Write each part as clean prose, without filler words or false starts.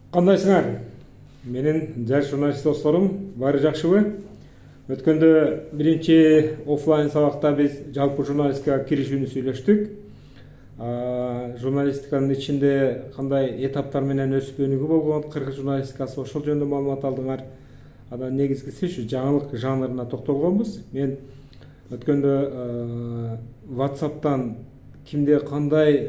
Кандайсыңар? Менин жаш журналист досторум, баары жакшыбы? Өткөндө биринчи офлайн сабакта биз жалпы журналистикага киришүүнү сүйлөштүк. Журналистиканын ичинде кандай этаптар менен өсүп өнүгүү болгон, кыргыз журналистикасы ошол жөнүндө маалымат алдыңар. Анан негизгиси ушу жаңылык жанрына токтолгонбуз. Мен өткөндө WhatsApp'тан кимде кандай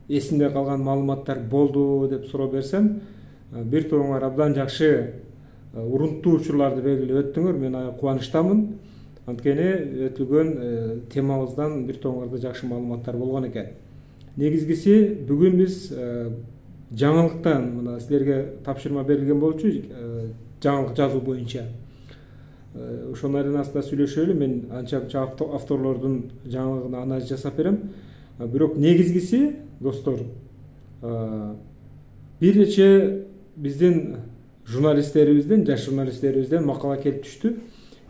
эсимде калган маалыматтар болду деп суроо берсем, бир тооңар абдан жакшы урунттуу учурларды белгилеп өттүңөр. Мен кубанычтамын. Анткени өтүлгөн темабыздан бир тооңарда жакшы маалыматтар болгон экен. Негизгиси бүгүн биз жаңылыктан, мына силерге тапшырма берилген болчу, жаңылык жазуу боюнча. Ошонун астында сүйлөшөлү. Мен анча авторлордун жаңылыгына анализ жасап берем. Бирок негизгиси, достор, бир нече биздин журналисттерибизден, жаш журналисттерибизден макала келип түштү.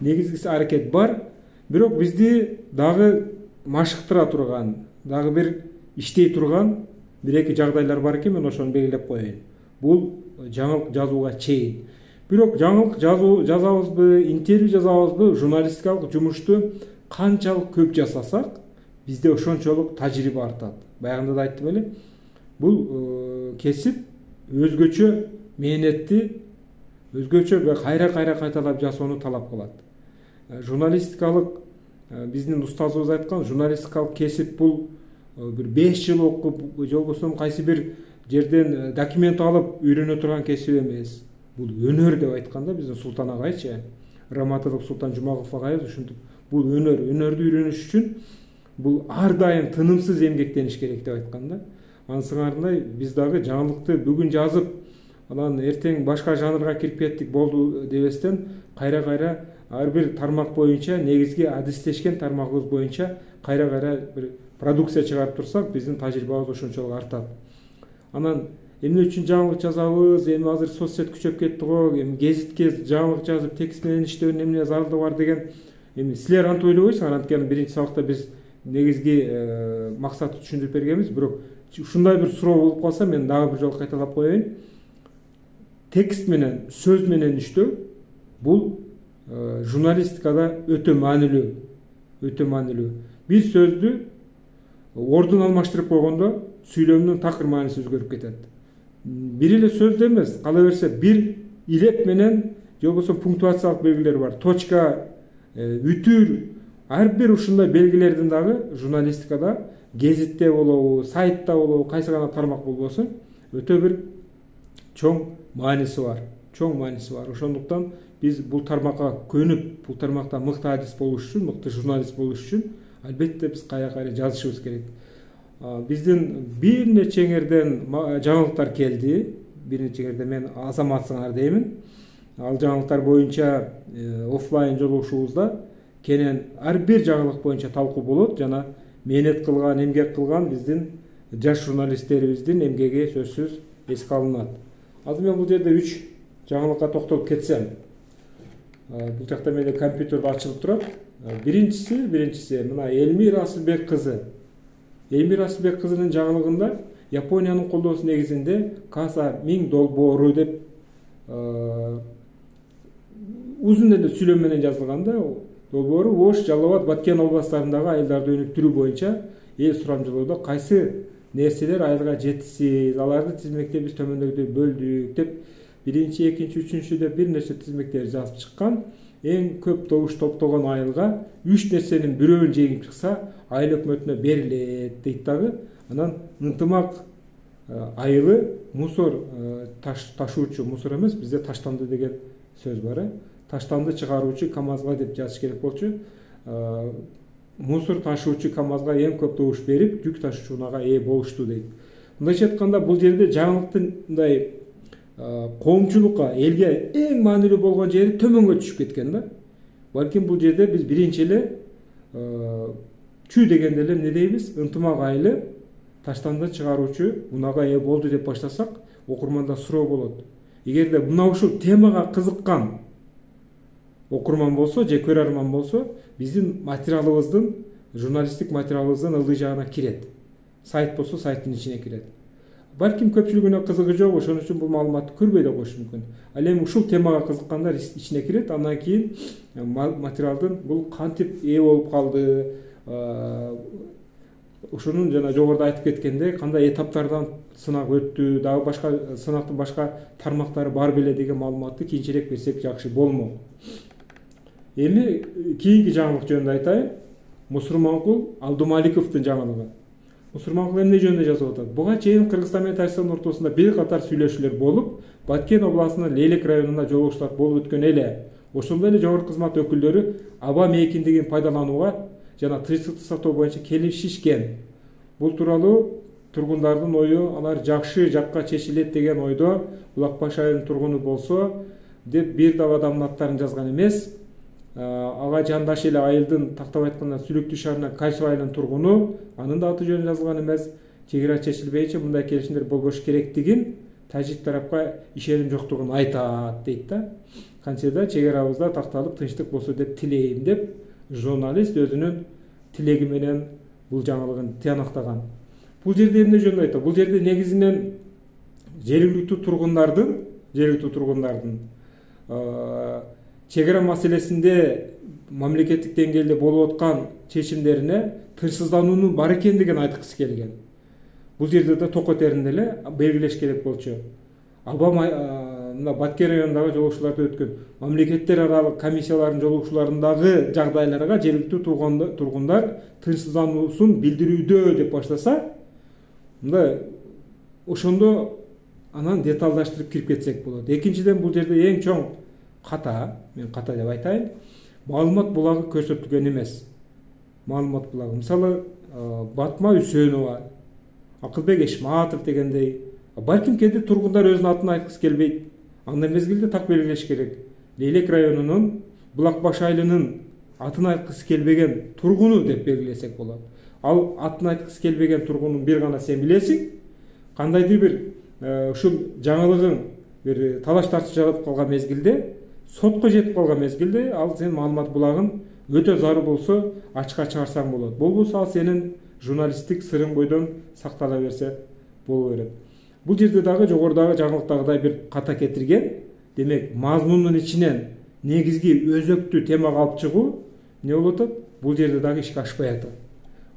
Негизгиси аракет бар, бирок бизди дагы машыктыра турган, дагы бир иштей турган бир-эки жагдайлар бар экен, мен ошону белгилеп коеюн. Бул жаңылык жазууга чейин. Бирок жаңылык жазабызбы, интервью жазабызбы, журналистикалык жумушту канчалык көп жасасак, бизде ошончолук тажрыйба артат. Баягында да айттым эле, бул кесип өзгөчө мээнетти, өзгөчө кайра кайталап жасоону талап кылат. Журналистикалык, биздин устазыбыз айткан, журналистикалык кесип бул бир 5 жыл окуп, же болбосо кайсы бир жерден документ алып үйрөнө турган кесип эмес. Бул өнөр деп айтканда биздин Султан агайчы, Раматылык Султан Жумагулов агайыбыз ушинтип, бул өнөр, өнөрдү үйрөнүш үчүн бул ар дайым тынымсыз эмгектениш керек деп айтканда. Анын сыңарындай биз дагы жаңылыкты бүгүн жазып, анан эртең башка жанрга кирип кеттик болду дебестен, кайра ар бир тармак боюнча, негизги адистешкен тармагыбыз боюнча кайра бир продукция чыгарып турсак, биздин тажрыйбабыз ошончолук артат. Анан эмне үчүн жаңылык жазабыз? Эми азыр соцсет күчөп кетти го. Эми гезитке жаңылык жазып текст менен иштөөнүн эмне зарылы бар деген. Эми силер антип ойлобойсуңар, анткени биринчи сабакта биз негизги максатты түшүндүрүп бергенбиз, бирок ушундай бир суроо болуп калса, мен дагы бир жолу кайталап коеюн. Текст менен, сөз менен иштөө бул журналистикада өтө маанилүү. Өтө маанилүү. Бир сөздү ордун алмаштырып койгондо сүйлөмдүн такыр мааниси өзгөрүп кетет. Бир эле сөздө эмес, кала берсе бир илеп менен, же болбосо пунктуациялык белгилер бар. Точка, бүтүр, ар бир ушундай белгилердин дагы журналистикада, гезитте болобу, сайтта болобу, кайсы гана тармак болбосун, өтө бир чоң мааниси бар. Чоң мааниси бар. Ошондуктан биз бул тармакка көнүп, бул тармакта мыкты адист болуш үчүн, мыкты журналист болуш үчүн албетте биз кайра жазышыбыз керек. Биздин бир нечеңерден жаңылыктар келди. Бир нечеңерде мен азаматсыңар деймин. Ал жаңылыктар боюнча офлайн жолугушуубузда кенен ар бир жаңылык боюнча талкуу болот, жана мээнет кылган, эмгек кылган биздин жаш журналисттерибиздин эмгеги сөзсүз эске алынат. Азыр мен бул жерде 3 жаңылыкка токтолуп кетсем. Бул жакта менде компьютерде ачылып турат. Биринчиси мына Элмира Асылбек кызы. Элмира Асылбек кызынын жаңылыгында Япониянын колдоосу негизинде Каса Миң долбоору деп узун эле сүйлөм менен жазылганда, долбоору Ош, Жалал Абад, Баткен областарындагы айылдарды өнүктүрүү боюнча эл сурамжылоодо кайсы нерселер айылга жетишсиз, аларды тизмектеп биз төмөндөгүдөй бөлдүк деп биринчи, экинчи, үчүнчү деп бир нерсе тизмектер жазып чыккан. Эң көп добуш топтогон айылга 3 нерсенин бирөөнү жеңип чыкса, айыл өкмөтүнө берилет дейт дагы. Анан ынтымак айылы мусор ташуучу, мусор эмес, бизде таштанды деген сөз бар. Таштанды чыгаруучу КамАЗга деп жазыш керек болчу. Мусор ташуучу КамАЗга эң көп добуш берип, жүк ташуучу унага ээ болушту дейт. Мындайча айтканда, бул жерде жаңылыктын мындай коомчулукка, элге эң маанилүү болгон жери төмөнгө түшүп кеткен да. Балким бул жерде биз биринчи эле чүй дегенде эле эмне дейбиз? Ынтымак айылы таштанды чыгаруучу унага ээ болду деп баштасак, окурманда суроо болот. Эгерде мына ушул темага кызыккан окурман болсо, же көрөрман болсо, биздин материалыбыздын, журналисттик материалыбыздын ылдый жагына кирет. Сайт болсо, сайттын ичине кирет. балким көпчүлүгүнө кызыгы жок, ошон үчүн бул маалыматты көрбөй да коюшу мүмкүн. Ал эми ушул темага кызыккандар ичине кирет, андан кийин материалдын бул кантип ээ болуп калды, ушунун жана жогоруда айтып кеткендей кандай этаптардан сынак өттү, дагы башка сынактын башка тармактары бар беле деген маалыматты кийинчерээк берсек жакшы болмок. Эми кийинки жаңылык жөнүндө айтайын. Мусурманкул Абдумаликовдун жаңылыгы. Мусурманкул эмне жөнүндө жазып атат? Буга чейин Кыргызстан менен Тажикстан ортосунда бир катар сүйлөшүүлөр болуп, Баткен областынын Лейлек районунда жолугушуулар болуп өткөн эле. Ошондой эле жогорку кызмат өкүлдөрү аба мейкиндигин пайдаланууга жана тынчтыкты сактоо боюнча келишишкен. Бул тууралуу тургундардын ою, алар жакшы жакка чечилет деген ойдо. Булакбаш айылынын тургуну болсо деп бир дагы адамдын аттарын жазган эмес. Ага жандаш эле айылдын тактап айтканда Сүлүктүү шаарынын Кайсу айылынын тургуну, анын да аты жөнү жазылган эмес. Чек ара чечилбейинче мындай келишимдер болбош керектигин, тажик тарапка ишеним жоктугун айтат дейт да. Кантсе чек арабызда такталып тынчтык болсо деп тилейм деп журналист өзүнүн тилеги менен бул жаңылыгын тыянактаган. Бул жерде эмне жөнүндө айтат? Бул жерде негизинен жергиликтүү тургундардын чек ара маселесинде мамлекеттик деңгээлде болуп аткан чечимдерине тынчсыздануунун бар экендигин айткысы келген. Бул жерде да токотеринде эле белгилеш керек болчу. Мына Баткен районундагы жолугушууларда өткөн мамлекеттер аралык комиссиялардын жолугушууларындагы жагдайларга жергиликтүү тургундар тынчсыздануусун билдирүүдө деп баштаса, мындай ошондо анан деталдаштырып кирип кетсек болот. Экинчиден бул жерде эң чоң мен ката деп айтайын, маалымат булагы көрсөтүлгөн эмес. Маалымат булагы, мисалы, Батма Үсөнова, Акылбек Эшматов дегендей, балким кээде тургундар өзүнүн атын айткысы келбейт. Андай мезгилде так белгилеш керек. Лейлек районунун Булакбаш айылынын атын айткысы келбеген тургуну деп белгилесек болот. Ал атын айткысы келбеген тургунун бир гана сен билесиң, кандайдыр бир ушул жаңылыгың бир талаш тартыш жаратып калган мезгилде, сотко жетип калган мезгилде, ал сенин маалымат булагың өтө зарыл болсо ачыкка чыгарсаң болот. Болбосо ал сенин журналисттик сырың бойдон сактала берсе боло берет. Бул жерде дагы жогорудагы жаңылыктагыдай бир ката кетирген. Демек, мазмунун ичинен негизги өзөктүү темага алып чыгуу не болуп атат? Бул жерде дагы ишке ашпай атат.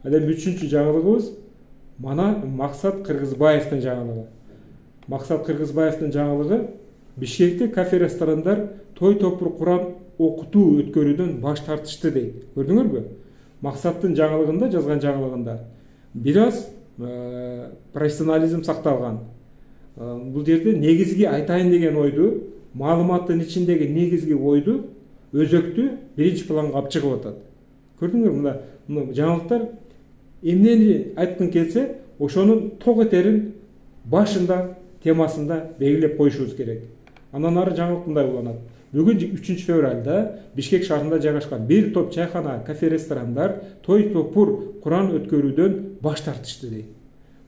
Ал эми үчүнчү жаңылыгыбыз Максат Кыргызбаевдин жаңылыгы. Максат Кыргызбаевдин жаңылыгы Бишкекте кафе-ресторандар той топур Куран окутуу өткөрүүдөн баш тартышты дейт. Көрдүңөрбү? Максаттын жаңылыгында, жазган жаңылыгында бир аз профессионализм сакталган. Бул жерде негизги айтайын деген ойду, маалыматтын ичиндеги негизги ойду өзөктү биринчи планга алып чыгып атат. Көрдүңөрбү? Мына жаңылыктар эмнени айткың келсе, ошонун токетерин башында, темасында белгилеп коюшубуз керек. Андан ары жаңылык мындай уланат. Бүгүн 3 февралда Бишкек шаарында жайгашкан бир топ чайкана, кафе-ресторандар той топур Куран өткөрүүдөн баш тартышты дейт.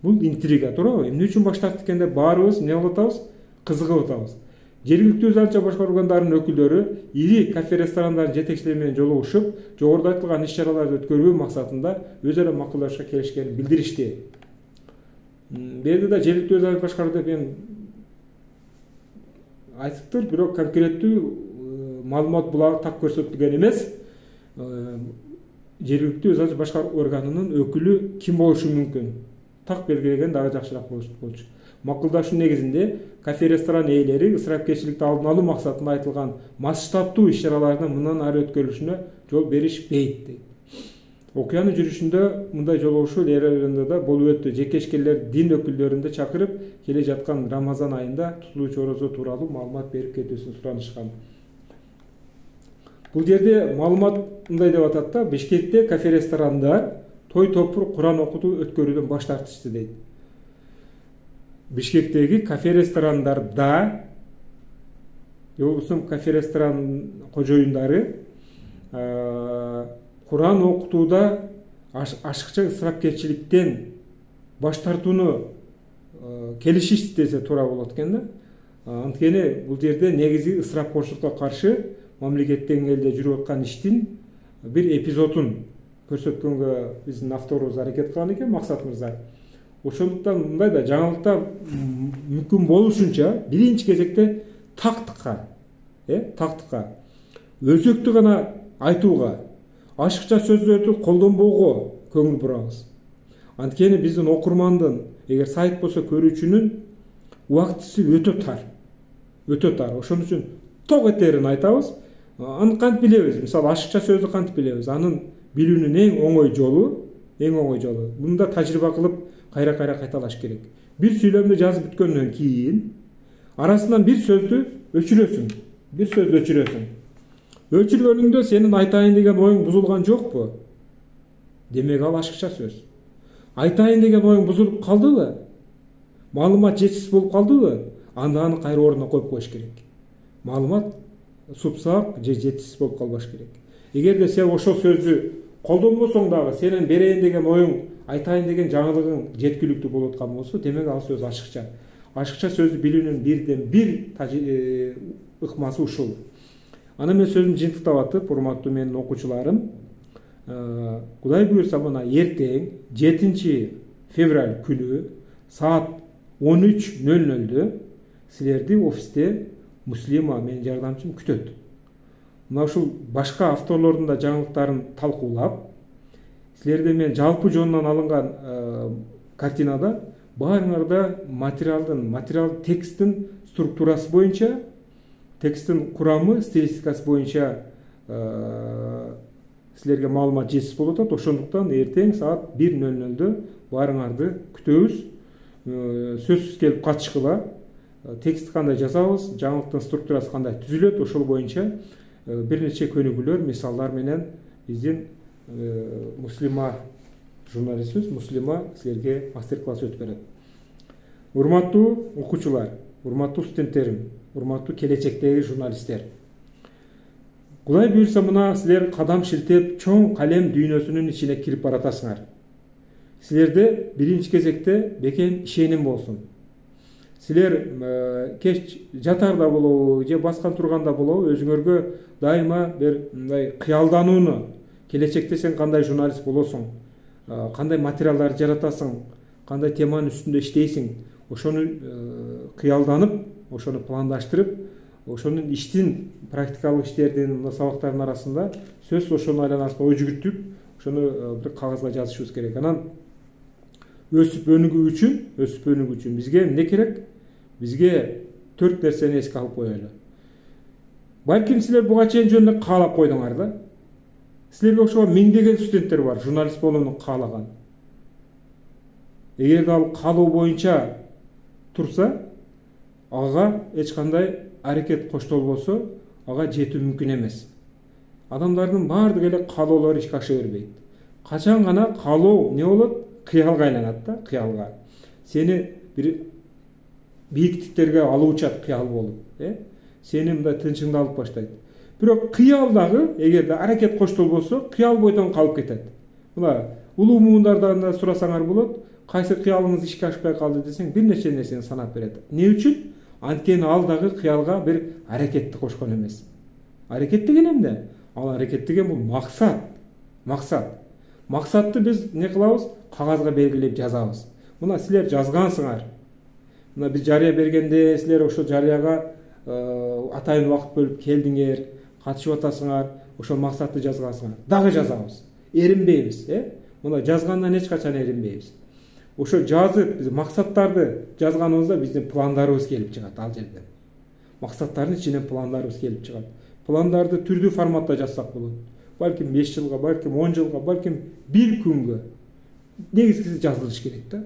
Бул интрига, туурабы? Эмне үчүн баш тартты экен деп баарыбыз эмне кылып атабыз? Кызыгып атабыз. Жергиликтүү өз ача башкаруу органдарынын өкүлдөрү ири кафе-ресторандардын жетекчилери менен жолугушуп, жогоруда айтылган иш-чараларды өткөрүү максатында өз ара макулдашууга келишкенин билдиришти. Берде да жергиликтүү өз ача башкаруу деп айтыптыр, бирок конкреттүү маалымат булагы так көрсөтүлгөн эмес. Жергиликтүү өз ача башкаруу органынын өкүлү ким болушу мүмкүн? Так белгилеген дагы жакшыраак болчу. Макулдашуу негизинде кафе-ресторан ээлери ысырапкерчиликти алдын алуу максатында айтылган масштабтуу иш-чаралардын мындан ары өткөрүлүшүнө жол беришпейт дейт. Окуянын жүрүшүндө мындай жолугушуу эл районунда да болуп өттү. Жекешкелер дин өкүлдөрүн чакырып, келе жаткан Рамазан айында тутулуучу орозо тууралуу маалымат берип кетүүсүн суранышкан. Бул жерде маалымат мындай деп атат да, Бишкекте кафе-ресторандар той топур Куран окутуу өткөрүүдөн баш тартышты дейт. Бишкектеги кафе-ресторандарда, кафе-ресторан кожоюндары Куран окутууда ашыкча ысырапкерчиликтен баш тартууну келишишти десе туура болот экен да. Анткени бул жерде негизи ысырапкорчулукка каршы мамлекет деңгээлде жүрүп аткан иштин бир эпизодун көрсөткөнгө биздин авторубуз аракет кылган экен, Максат мырза. Ошондуктан мындай да жаңылыкта мүмкүн болушунча биринчи кезекте тактыкка өзөктү гана айтууга, ашыкча сөздөрдү колдонбоого көңүл бурабыз. Анткени биздин окурмандын, эгер сайт болсо көрүүчүнүн убактысы өтө тар. Ошон үчүн ток этерин айтабыз. Аны кантип билебиз? Мисалы, ашыкча сөздү кантип билебиз? Анын билүүнүн эң оңой жолу мында тажрыйба кылып кайра кайталаш керек. Бир сүйлөмдү жазып бүткөндөн кийин арасынан бир сөздү өчүрөсүң. Өчүргөнүңдө сенин айтайын деген оюң бузулган жокпу? Демек ал ашыкча сөз. Айтайын деген оюң бузулуп калдыбы? Маалымат жетишсиз болуп калдыбы? Анда аны кайра ордуна коюп коюш керек. Маалымат супсак же жетишсиз болуп калбаш керек. Эгерде сен ошол сөздү колдонбосоң дагы сенин берейин деген оюң, айтайын деген жаңылыгың жеткиликтүү болуп аткан болсо, демек ал сөз ашыкча. Ашыкча сөздү билүүнүн бирден бир ыкмасы ушул. Аны мен сөзүмдү жыйынтыктап атып, урматтуу менин окуучуларым, Кудай буюрса мына эртең 7 февраль күнү саат 13:00 силерди офисте Муслима, менин жардамчым, күтөт. Мына ушул башка авторлордун да жаңылыктарын талкуулап, силерде мен жалпы жонунан алынган картинада баарыңарда материал тексттин структурасы боюнча, тексттин курамы, стилистикасы боюнча силерге маалымат жетишсиз болуп атат. Ошондуктан эртең саат 1:00 баарыңарды күтөбүз. Сөзсүз келип катышкыла. Текстти кандай жазабыз, жаңылыктын структурасы кандай түзүлөт, ошол боюнча бир нече көнүгүүлөр, мисалдар менен биздин Муслима журналистибиз, Муслима силерге мастер-класс өтүп берет. Урматтуу окуучулар, урматтуу студенттерим, урматтуу келечектеги журналисттер. Кудай буюрса мына силер кадам шилтеп чоң калем дүйнөсүнүн ичине кирип баратасыңар. Силерде биринчи кезекте бекем ишеним болсун. Силер кеч жатарда болобу же баскан турганда болобу, өзүңөргө дайыма бир мындай кыялданууну, келечекте сен кандай журналист болосуң, кандай материалдар жаратасың, кандай теманын үстүндө иштейсиң, ошону кыялданып, ошону пландаштырып, ошонун иштин, практикалык иштердин, сабактардын арасында сөз ошонун айланасында ой жүгүртүп, ошону бир кагазга жазышыбыз керек. Анан өсүп өнүгүү үчүн бизге эмне керек? Бизге 4 нерсени эске алып коелу. Балким силер буга чейин жөн каалап койдуңар да. Силерге окшогон миңдеген студенттер бар, журналист болууну каалаган. Эгерде ал каалоо боюнча турса, ага эч кандай аракет коштолбосо, ага жетүү мүмкүн эмес. Адамдардын баардыгы эле каалоолору ишке аша бербейт. Качан гана каалоо не болот? Кыялга айланат да, кыялга. Сени бир бийиктиктерге алуучу кыял болуп, сени мындай тынчыңды алып баштайт. Бирок кыял дагы, эгерде аракет коштолбосо, кыял бойдон калып кетет. Мына улуу муундардан да сурасаңар болот, кайсы кыялыңыз ишке ашпай калды десең, бир нече нерсени санап берет. Эмне үчүн? Анткени ал дагы кыялга бир аракетти кошкон эмес. Аракет деген эмне? Ал аракет деген бул максат. Максатты биз не кылабыз? Кагазга белгилеп жазабыз. Мына силер жазгансыңар. Мына биз жарыя бергенде силер ошол жарыяга атайын убакыт бөлүп келдиңер, катышып атасыңар, ошол максатты жазгансыңар. Дагы жазабыз. Эринбейбиз, Мына жазгандан эч качан эринбейбиз. Ошо жазып, биз максаттарды жазганыбызда биздин пландарыбыз келип чыгат ал жерде. Максаттардын ичинен пландарыбыз келип чыгат. Пландарды түрдүү форматта жазсак болот. Балким 5 жылга, балким 10 жылга, балким 1 күнгө. Негизгиси жазылыш керек да.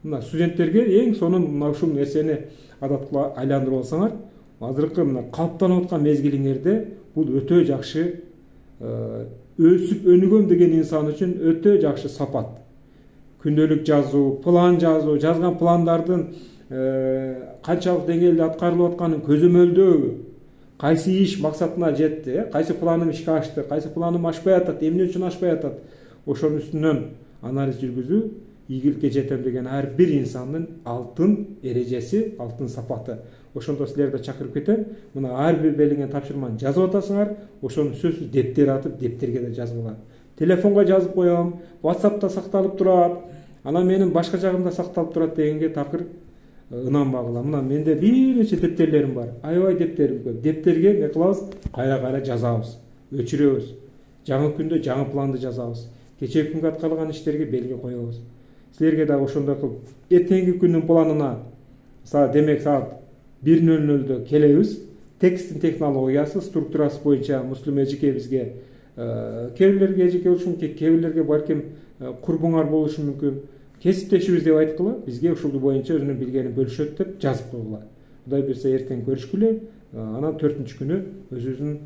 Мына студенттерге эң сонун мына ушул нерсени адатка айландырып алсаңар, азыркы мына калыптанып аткан мезгилиңерде бул өтө жакшы, өсүп өнүгөм деген инсан үчүн өтө жакшы сапат. Күндөлүк жазуу, план жазуу, жазган пландардын канчалык деңгээлде аткарылып атканын көзөмөлдөө, кайсы иш максатына жетти, кайсы планым ишке ашты, кайсы планым ашпай атат, эмне үчүн ашпай атат, ошонун үстүнөн анализ жүргүзүү ийгиликке жетем деген ар бир инсандын алтын эрежеси, алтын сапаты. Ошондо силерди чакырып кетем. Мына ар бир берилген тапшырманы жазып атасыңар, ошону сөзсүз дептер атып, дептерге да жазгыла. Телефонго жазып коем, WhatsApp'та сакталып турат, Анан менин башка жагымда сакталып турат дегенге такыр ынанбагыла. Мына менде бир нече дептерлерим бар. Аябай дептерим көп. Дептерге эмне кылабыз? Кайра жазабыз, өчүрөбүз. Жаңы күндө жаңы планды жазабыз. Кечээки күнгө аткарылган иштерге белги коебуз. Силерге дагы ошондой кылып, эртеңки күндүн планына демек саат 1:00 келебиз. Тексттин технологиясы, структурасы боюнча Муслим эжеке бизге кээ бирлерге эжеке болушу мүмкүн, кээ бирлерге балким курбуңар болушу мүмкүн. Кесиптешибиз деп айткыла, бизге ушул боюнча өзүнүн билгенин бөлүшөт деп жазып койгула. Кудай буйрса эртең көрүшкүлө, анан 4-күнү өзүбүздүн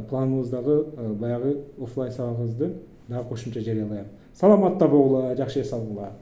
планыбыздагы баягы оффлайн сабагыбызды дагы кошумча жарыялайм. Саламатта болгула, жакшы эс алгыла.